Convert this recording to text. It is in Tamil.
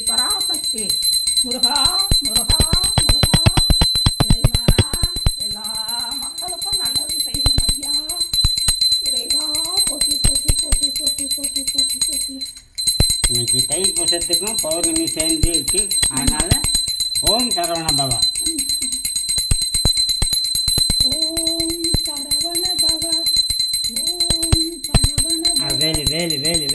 பராசக்தி முருகா முருகா முருகா எல்மாரா எல்லா மக்களுக்கும் நல்லது செய்யணும் ஐயா. இறைவா போட்டி போட்டி போட்டி போட்டி போட்டி போட்டி போட்டி. இன்னைக்கு தைப்பூசத்துக்கும் பௌர்ணமி சேர்ந்து இருக்கு. அதனால ஓம் சரவண பவா. ஓம் சரவண பவ ஓம் சரவண பவ. வேலு வேலு வேலு